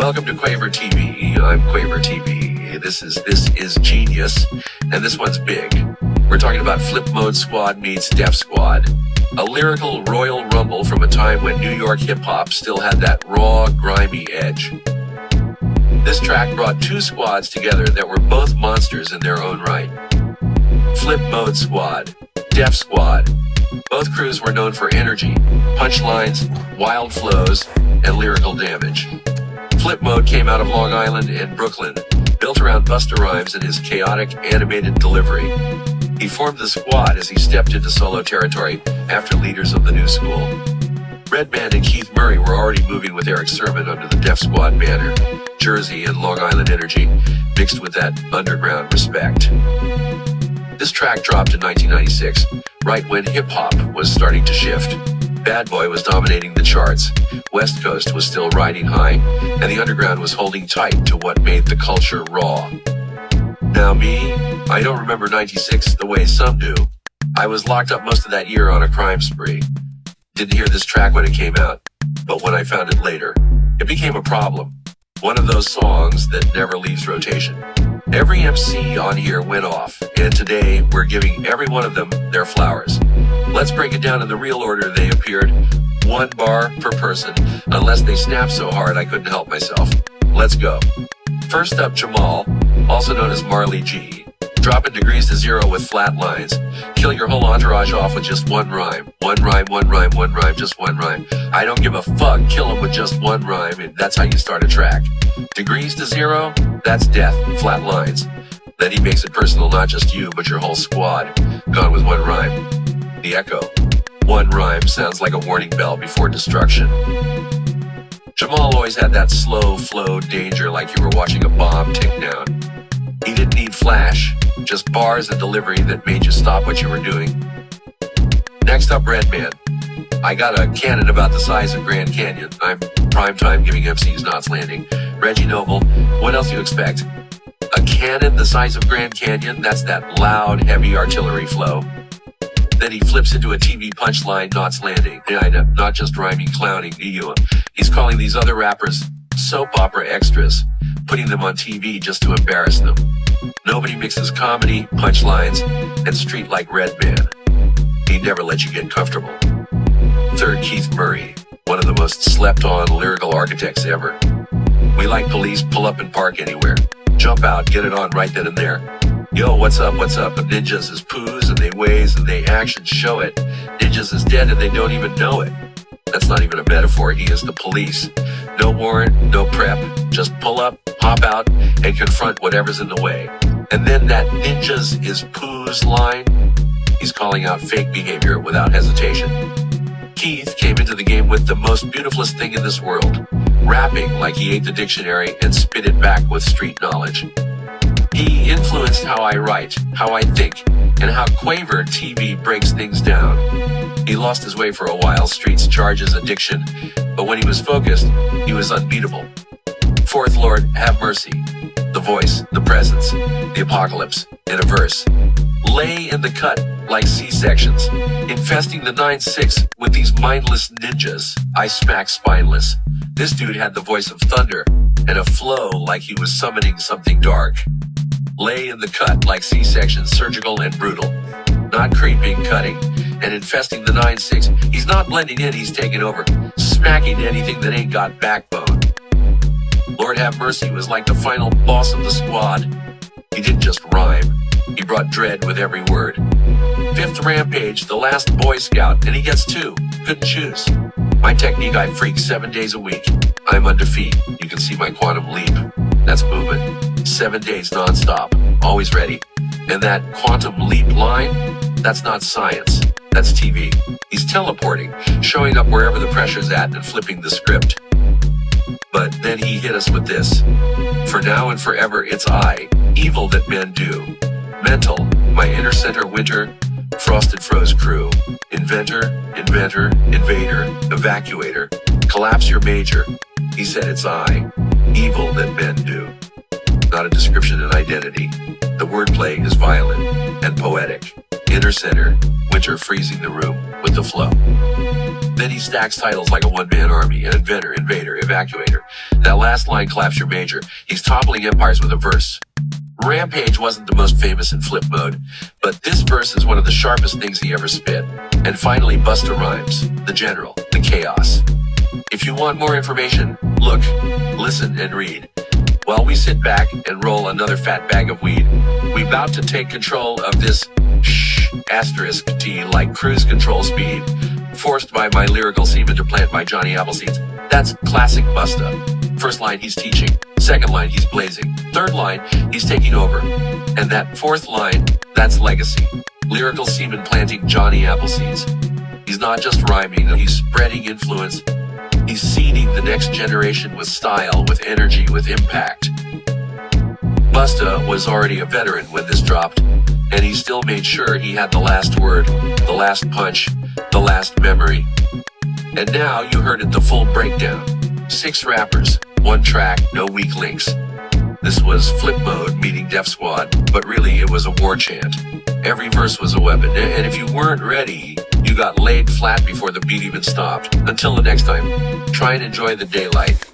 Welcome to Quavertv. I'm Quavertv. This is genius, and this one's big. We're talking about Flipmode Squad meets Def Squad. A lyrical royal rumble from a time when New York hip-hop still had that raw, grimy edge. This track brought two squads together that were both monsters in their own right. Flipmode Squad, Def Squad. Both crews were known for energy, punchlines, wild flows, and lyrical damage. Flipmode came out of Long Island and Brooklyn, built around Busta Rhymes and his chaotic, animated delivery. He formed the squad as he stepped into solo territory after leaders of the new school. Redman and Keith Murray were already moving with Eric Sermon under the Def Squad banner. Jersey and Long Island energy mixed with that underground respect. This track dropped in 1996, right when hip-hop was starting to shift. Bad Boy was dominating the charts, West Coast was still riding high, and the underground was holding tight to what made the culture raw. Now me, I don't remember 96 the way some do. I was locked up most of that year on a crime spree. Didn't hear this track when it came out, but when I found it later, it became a problem. One of those songs that never leaves rotation. Every MC on here went off, and today we're giving every one of them their flowers. Let's break it down in the real order they appeared. 1 bar per person, unless they snapped so hard I couldn't help myself. Let's go. First up, Jamal, also known as Marley G. Dropping degrees to zero with flat lines. Kill your whole entourage off with just one rhyme. One rhyme, just one rhyme. I don't give a fuck, kill them with just one rhyme, and that's how you start a track. Degrees to zero, that's death, flat lines. Then he makes it personal, not just you, but your whole squad. Gone with one rhyme. The echo. One rhyme sounds like a warning bell before destruction. Jamal always had that slow flow danger like you were watching a bomb tick down. He didn't need flash, just bars and delivery that made you stop what you were doing. Next up, Redman. I got a cannon about the size of Grand Canyon. I'm primetime giving MCs Knots Landing. Reggie Noble, what else do you expect? A cannon the size of Grand Canyon? That's that loud, heavy artillery flow. Then he flips into a TV punchline, Knots Landing. Yeah, I know, not just rhyming, clowning. He's calling these other rappers soap opera extras, putting them on TV just to embarrass them. Nobody mixes comedy, punchlines, and street like Redman. He'd never let you get comfortable. Third, Keith Murray, one of the most slept-on lyrical architects ever. We like police, pull up and park anywhere. Jump out, get it on right then and there. Yo, what's up? The ninjas is poos and they ways and they actions show it. Ninjas is dead and they don't even know it. That's not even a metaphor, he is the police. No warrant, no prep, just pull up, hop out, and confront whatever's in the way. And then that ninjas is poos line, he's calling out fake behavior without hesitation. Keith came into the game with the most beautifulest thing in this world, rapping like he ate the dictionary and spit it back with street knowledge. He influenced how I write, how I think, and how Quavertv breaks things down. He lost his way for a while, streets charges addiction, but when he was focused, he was unbeatable. Fourth, Lord, have mercy. The voice, the presence, the apocalypse, in a verse. Lay in the cut like C-sections, infesting the 9-6 with these mindless ninjas. I smack spineless. This dude had the voice of thunder and a flow like he was summoning something dark. Lay in the cut like C-sections, surgical and brutal. Not creeping, cutting, and infesting the 9-6. He's not blending in, he's taking over, smacking anything that ain't got backbone. Lord have mercy was like the final boss of the squad. He didn't just rhyme, he brought dread with every word. Fifth, Rampage, the last Boy Scout, and he gets 2. Couldn't choose. My technique, I freak 7 days a week. I'm undefeated. You can see my quantum leap. That's movement. 7 days non-stop, always ready. And that quantum leap line, that's not science, that's TV. He's teleporting, showing up wherever the pressure's at and flipping the script. But then he hit us with this. For now and forever, it's I, evil that men do. Mental, my inner center winter, frosted froze crew. Inventor, invader, evacuator, collapse your major. He said it's I, evil that men do. Not a description and identity. The wordplay is violent and poetic. Inner center, winter freezing the room with the flow. Then he stacks titles like a one-man army, an inventor, invader, evacuator. That last line claps your major. He's toppling empires with a verse. Rampage wasn't the most famous in Flipmode, but this verse is one of the sharpest things he ever spit. And finally, Busta Rhymes, the general, the chaos. If you want more information, look, listen, and read. While we sit back and roll another fat bag of weed, we about to take control of this *T like cruise control speed, forced by my lyrical semen to plant my Johnny Appleseeds. That's classic Busta. First line, he's teaching. Second line, he's blazing. Third line, he's taking over. And that fourth line, that's legacy. Lyrical semen planting Johnny Appleseeds. He's not just rhyming, he's spreading influence. He's seeding the next generation with style, with energy, with impact. Busta was already a veteran when this dropped, and he still made sure he had the last word, the last punch, the last memory. And now you heard it, the full breakdown. 6 rappers, 1 track, no weak links. This was Flipmode meeting Def Squad, but really it was a war chant. Every verse was a weapon, and if you weren't ready, you got laid flat before the beat even stopped. Until the next time, try and enjoy the daylight.